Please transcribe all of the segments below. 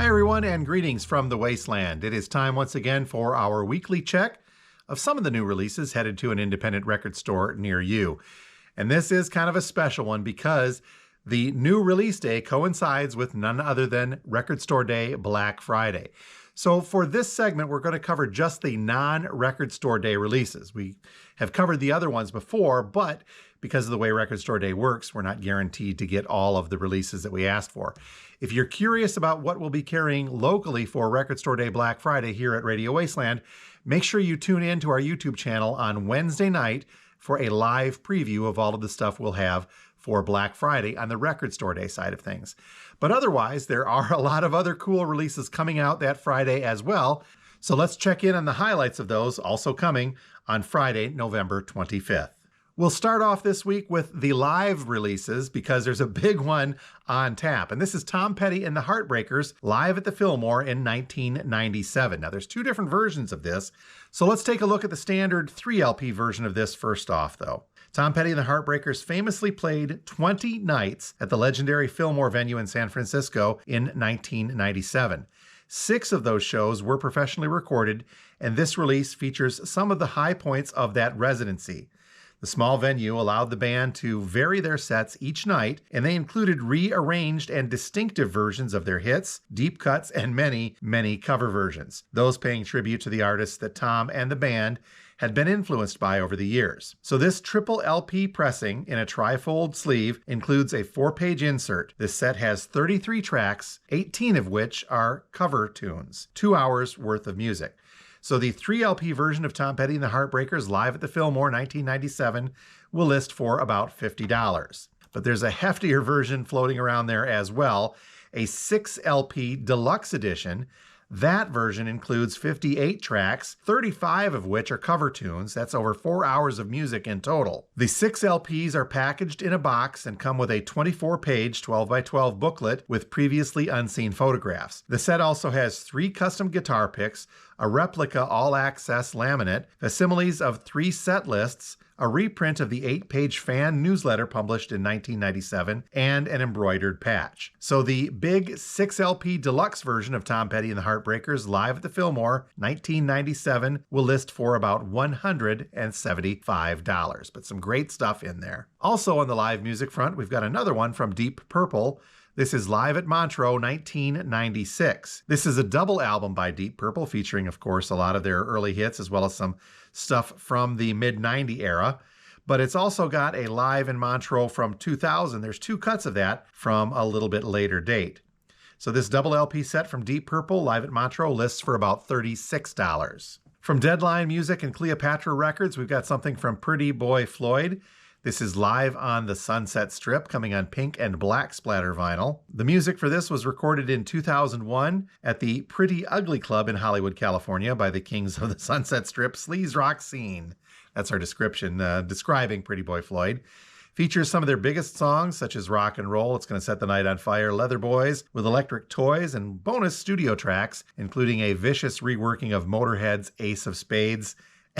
Hi everyone, and greetings from the Wasteland. It is time once again for our weekly check of some of the new releases headed to an independent record store near you. And this is kind of a special one because the new release day coincides with none other than Record Store Day, Black Friday. So for this segment, we're going to cover just the non-Record Store Day releases. We have covered the other ones before, but because of the way Record Store Day works, we're not guaranteed to get all of the releases that we asked for. If you're curious about what we'll be carrying locally for Record Store Day Black Friday here at Radio Wasteland, make sure you tune in to our YouTube channel on Wednesday night for a live preview of all of the stuff we'll have for Black Friday on the Record Store Day side of things. But otherwise, there are a lot of other cool releases coming out that Friday as well. So let's check in on the highlights of those also coming on Friday, November 25th. We'll start off this week with the live releases because there's a big one on tap. And this is Tom Petty and the Heartbreakers live at the Fillmore in 1997. Now, there's two different versions of this. So let's take a look at the standard 3LP version of this first off, though. Tom Petty and the Heartbreakers famously played 20 nights at the legendary Fillmore venue in San Francisco in 1997. 6 of those shows were professionally recorded, and this release features some of the high points of that residency. The small venue allowed the band to vary their sets each night, and they included rearranged and distinctive versions of their hits, deep cuts, and many, many cover versions, those paying tribute to the artists that Tom and the band had been influenced by over the years. So this triple LP pressing in a trifold sleeve includes a 4-page insert. This set has 33 tracks, 18 of which are cover tunes, 2 hours worth of music. So the 3LP version of Tom Petty and the Heartbreakers live at the Fillmore 1997 will list for about $50. But there's a heftier version floating around there as well, a 6LP deluxe edition. That version includes 58 tracks, 35 of which are cover tunes. That's over 4 hours of music in total. The 6 LPs are packaged in a box and come with a 24-page 12x12 booklet with previously unseen photographs. The set also has 3 custom guitar picks, a replica all-access laminate, facsimiles of 3 set lists, a reprint of the 8-page fan newsletter published in 1997, and an embroidered patch. So the big 6LP deluxe version of Tom Petty and the Heartbreakers live at the Fillmore 1997 will list for about $175, but some great stuff in there. Also on the live music front, we've got another one from Deep Purple. This is Live at Montreux 1996. This is a double album by Deep Purple featuring, of course, a lot of their early hits as well as some stuff from the mid-90 era. But it's also got a Live in Montreux from 2000. There's 2 cuts of that from a little bit later date. So this double LP set from Deep Purple, Live at Montreux, lists for about $36. From Deadline Music and Cleopatra Records, we've got something from Pretty Boy Floyd. This is Live on the Sunset Strip, coming on pink and black splatter vinyl. The music for this was recorded in 2001 at the Pretty Ugly Club in Hollywood, California by the Kings of the Sunset Strip sleaze rock scene. That's our description describing Pretty Boy Floyd. Features some of their biggest songs, such as Rock and Roll, It's Gonna Set the Night on Fire, Leather Boys with Electric Toys, and bonus studio tracks, including a vicious reworking of Motorhead's Ace of Spades,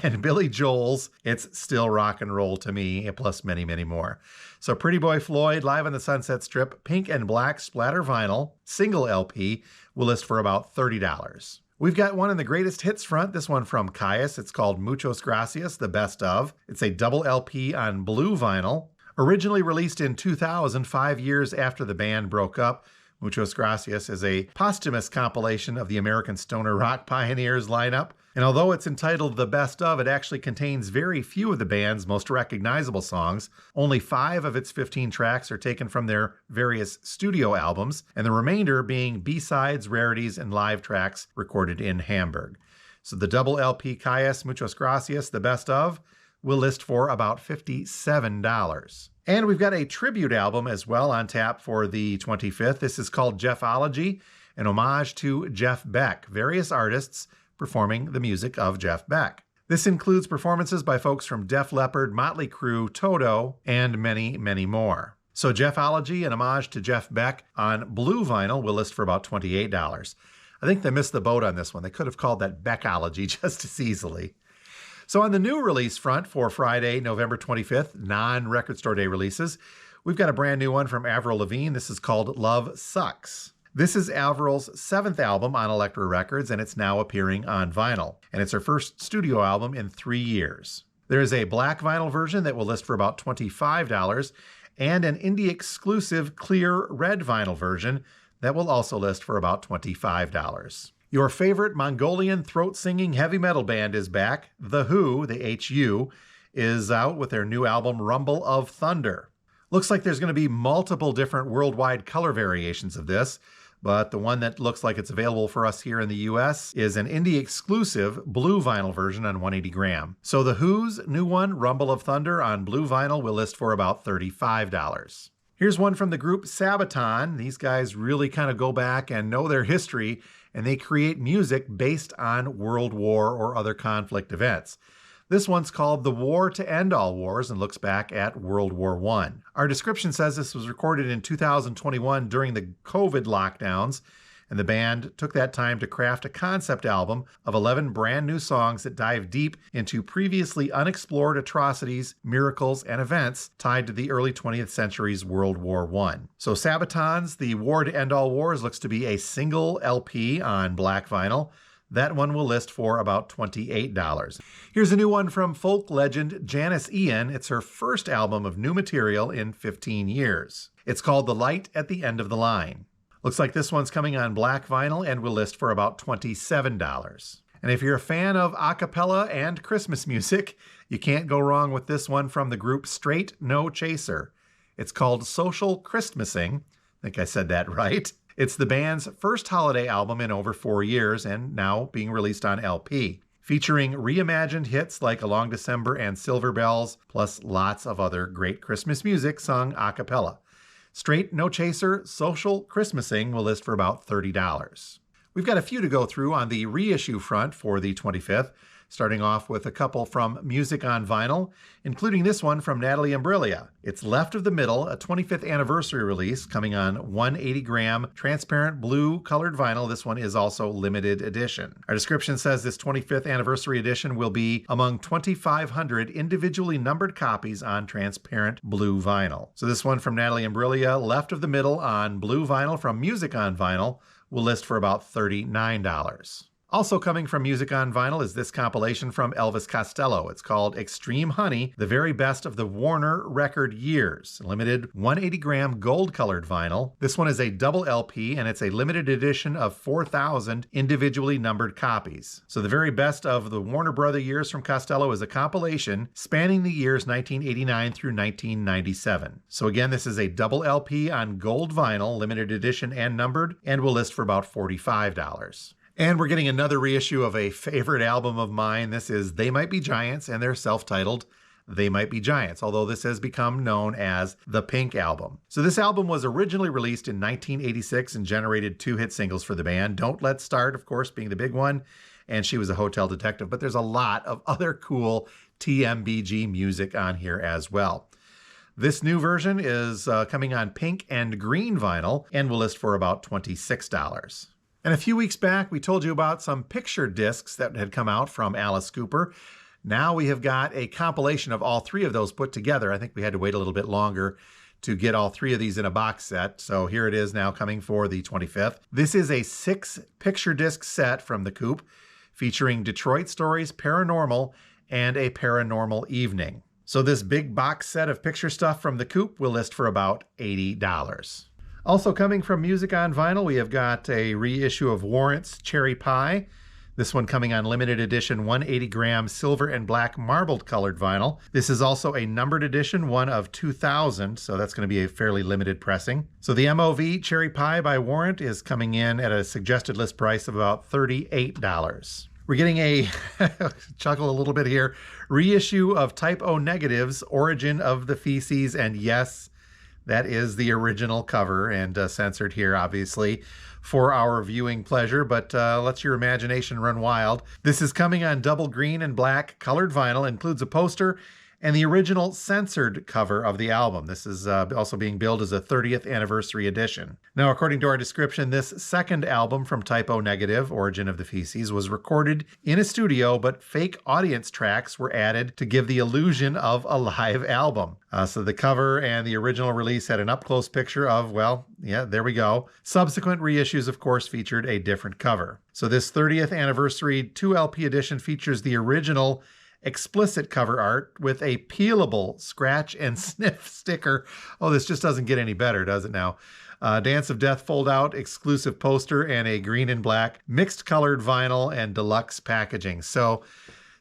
and Billy Joel's It's Still Rock and Roll to Me, plus many, many more. So Pretty Boy Floyd, Live on the Sunset Strip, pink and black splatter vinyl, single LP, will list for about $30. We've got one in the greatest hits front, this one from Caius. It's called Muchos Gracias, the best of. It's a double LP on blue vinyl. Originally released in 2000, 5 years after the band broke up, Muchos Gracias is a posthumous compilation of the American stoner rock pioneers lineup. And although it's entitled The Best Of, it actually contains very few of the band's most recognizable songs. Only 5 of its 15 tracks are taken from their various studio albums, and the remainder being B-sides, rarities, and live tracks recorded in Hamburg. So the double LP Caius, Muchos Gracias, The Best Of, will list for about $57. And we've got a tribute album as well on tap for the 25th. This is called Jeffology, an homage to Jeff Beck, various artists performing the music of Jeff Beck. This includes performances by folks from Def Leppard, Motley Crue, Toto, and many, many more. So Jeffology, an homage to Jeff Beck on blue vinyl, will list for about $28. I think they missed the boat on this one. They could have called that Beckology just as easily. So on the new release front for Friday, November 25th, non-Record Store Day releases, we've got a brand new one from Avril Lavigne. This is called Love Sucks. This is Avril's 7th album on Elektra Records, and it's now appearing on vinyl. And it's her first studio album in 3 years. There is a black vinyl version that will list for about $25, and an indie exclusive clear red vinyl version that will also list for about $25. Your favorite Mongolian throat-singing heavy metal band is back. The Who, the HU, is out with their new album Rumble of Thunder. Looks like there's going to be multiple different worldwide color variations of this, but the one that looks like it's available for us here in the US is an indie exclusive blue vinyl version on 180 gram. So The Who's new one, Rumble of Thunder, on blue vinyl will list for about $35. Here's one from the group Sabaton. These guys really kind of go back and know their history, and they create music based on World War or other conflict events. This one's called The War to End All Wars and looks back at World War I. Our description says this was recorded in 2021 during the COVID lockdowns, and the band took that time to craft a concept album of 11 brand new songs that dive deep into previously unexplored atrocities, miracles, and events tied to the early 20th century's World War I. So Sabaton's The War to End All Wars looks to be a single LP on black vinyl. That one will list for about $28. Here's a new one from folk legend Janice Ian. It's her first album of new material in 15 years. It's called The Light at the End of the Line. Looks like this one's coming on black vinyl and will list for about $27. And if you're a fan of a cappella and Christmas music, you can't go wrong with this one from the group Straight No Chaser. It's called Social Christmasing. I think I said that right. It's the band's first holiday album in over 4 years and now being released on LP, featuring reimagined hits like Along December and Silver Bells, plus lots of other great Christmas music sung a cappella. Straight No Chaser, Social Christmasing will list for about $30. We've got a few to go through on the reissue front for the 25th, starting off with a couple from Music on Vinyl, including this one from Natalie Imbruglia. It's Left of the Middle, a 25th anniversary release coming on 180 gram transparent blue colored vinyl. This one is also limited edition. Our description says this 25th anniversary edition will be among 2,500 individually numbered copies on transparent blue vinyl. So this one from Natalie Imbruglia, Left of the Middle on blue vinyl from Music on Vinyl, will list for about $39. Also coming from Music on Vinyl is this compilation from Elvis Costello. It's called Extreme Honey, the very best of the Warner record years. Limited 180 gram gold colored vinyl. This one is a double LP and it's a limited edition of 4,000 individually numbered copies. So the very best of the Warner Brother years from Costello is a compilation spanning the years 1989 through 1997. So again, this is a double LP on gold vinyl, limited edition and numbered, and will list for about $45. And we're getting another reissue of a favorite album of mine. This is They Might Be Giants and their self-titled They Might Be Giants, although this has become known as the Pink Album. So this album was originally released in 1986 and generated 2 hit singles for the band. Don't Let's Start, of course, being the big one, and She Was a Hotel Detective, but there's a lot of other cool TMBG music on here as well. This new version is coming on pink and green vinyl and will list for about $26. And a few weeks back, we told you about some picture discs that had come out from Alice Cooper. Now we have got a compilation of all 3 of those put together. I think we had to wait a little bit longer to get all 3 of these in a box set. So here it is now coming for the 25th. This is a 6 picture disc set from the Coop featuring Detroit Stories, Paranormal, and A Paranormal Evening. So this big box set of picture stuff from the Coop will list for about $80. Also coming from Music on Vinyl, we have got a reissue of Warrant's Cherry Pie. This one coming on limited edition 180 gram silver and black marbled colored vinyl. This is also a numbered edition, one of 2,000, so that's going to be a fairly limited pressing. So the MOV Cherry Pie by Warrant is coming in at a suggested list price of about $38. We're getting a, chuckle a little bit here, reissue of Type O Negative's Origin of the Feces, and yes, that is the original cover and censored here, obviously, for our viewing pleasure, but let your imagination run wild. This is coming on double green and black colored vinyl, includes a poster and the original censored cover of the album. This is also being billed as a 30th anniversary edition. Now, according to our description, this second album from Typo Negative, Origin of the Feces, was recorded in a studio, but fake audience tracks were added to give the illusion of a live album. So the cover and the original release had an up-close picture of, well, yeah, there we go. Subsequent reissues, of course, featured a different cover. So this 30th anniversary 2LP edition features the original explicit cover art with a peelable scratch and sniff sticker. Oh, this just doesn't get any better, does it now? Dance of Death fold-out exclusive poster and a green and black mixed colored vinyl and deluxe packaging. So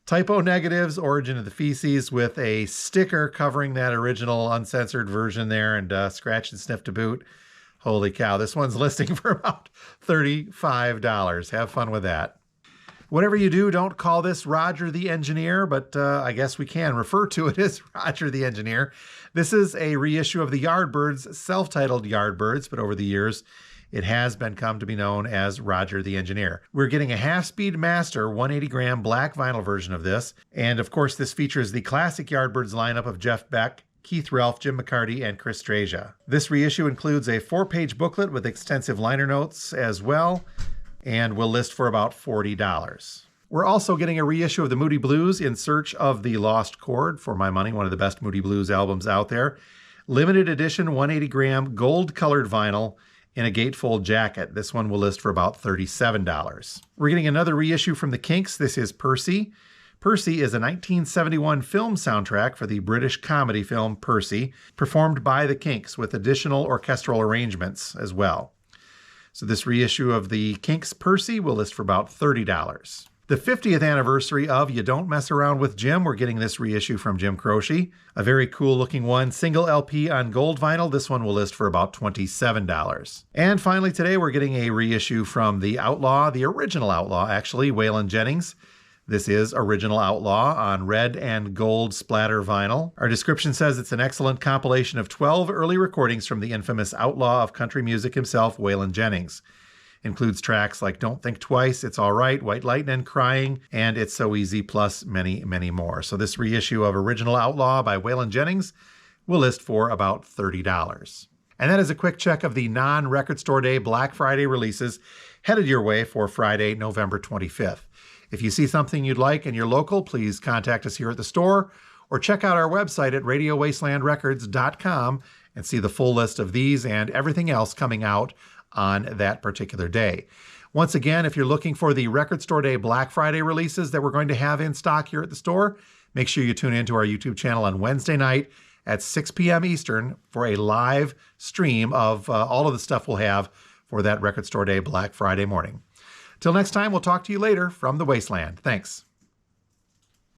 Typo Negative's Origin of the Feces with a sticker covering that original uncensored version there and scratch and sniff to boot. Holy cow, this one's listing for about $35. Have fun with that. Whatever you do, don't call this Roger the Engineer, but I guess we can refer to it as Roger the Engineer. This is a reissue of the Yardbirds, self-titled Yardbirds, but over the years, it has come to be known as Roger the Engineer. We're getting a half-speed master 180-gram black vinyl version of this, and of course, this features the classic Yardbirds lineup of Jeff Beck, Keith Ralph, Jim McCarty, and Chris Strasia. This reissue includes a 4-page booklet with extensive liner notes as well, and will list for about $40. We're also getting a reissue of the Moody Blues, In Search of the Lost Chord, for my money, one of the best Moody Blues albums out there. Limited edition 180-gram gold-colored vinyl in a gatefold jacket. This one will list for about $37. We're getting another reissue from the Kinks. This is Percy. Percy is a 1971 film soundtrack for the British comedy film Percy, performed by the Kinks with additional orchestral arrangements as well. So this reissue of the Kinks' Percy will list for about $30. The 50th anniversary of You Don't Mess Around with Jim, we're getting this reissue from Jim Croce. A very cool looking one, single LP on gold vinyl. This one will list for about $27. And finally today we're getting a reissue from the Outlaw, the original Outlaw actually, Waylon Jennings. This is Original Outlaw on red and gold splatter vinyl. Our description says it's an excellent compilation of 12 early recordings from the infamous outlaw of country music himself, Waylon Jennings. Includes tracks like Don't Think Twice, It's All Right, White Lightning, Crying, and It's So Easy, plus many, many more. So this reissue of Original Outlaw by Waylon Jennings will list for about $30. And that is a quick check of the non-Record Store Day Black Friday releases headed your way for Friday, November 25th. If you see something you'd like and you're local, please contact us here at the store or check out our website at radiowastelandrecords.com and see the full list of these and everything else coming out on that particular day. Once again, if you're looking for the Record Store Day Black Friday releases that we're going to have in stock here at the store, make sure you tune into our YouTube channel on Wednesday night at 6 p.m. Eastern for a live stream of all of the stuff we'll have for that Record Store Day Black Friday morning. Till next time, we'll talk to you later from the Wasteland. Thanks.